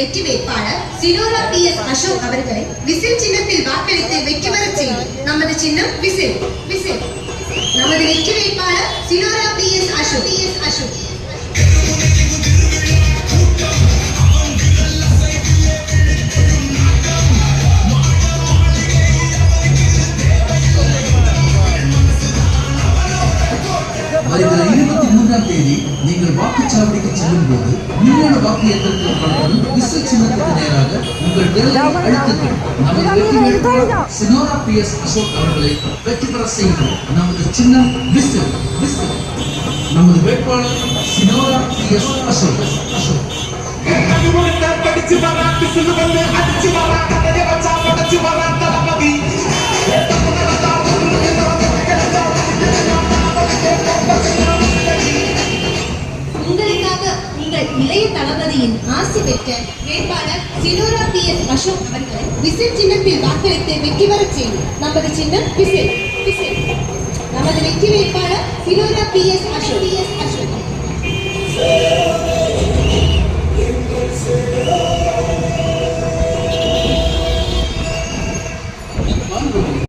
வெற்றி வேட்பாளர் சினோரா PS அசோக் அவர்களை விசில் சின்னத்தில் வாக்களித்து வெற்றி பெறச் செய்யும். நமது சின்னம் விசில். விசில். நமது வெற்றி வேட்பாளர் சினோரா PS அசோக். வருகிற 23ஆம் தேதி நீங்கள் வாக்குச்சாவடிக்கு செல்லும் போது மின்னணு வாக்கு இயந்திரத்தில் காணப்படும் விசில் சின்னத்துக்கு நேராக உங்கள் விரலை அழுத்துங்கள். நமது வெற்றி வேட்பாளர் சினோரா PS அசோக் அவர்களை வெற்றி பெற செய்யும். நமது சின்னம் விசில். விசில். நமது வேட்பாளர் சினோரா PS அசோக். உங்களுக்காக உங்கள் இளைய தளபதியின் ஆசி பெற்ற வேட்பாளர் சினோரா PS அசோக் அவர்களை விசில் சின்னத்தில் வாக்களித்து வெற்றி பெறச் செய்யும். நமது சின்னம் விசில். விசில். நமது வெற்றி வேட்பாளர் சினோரா PS அசோக்.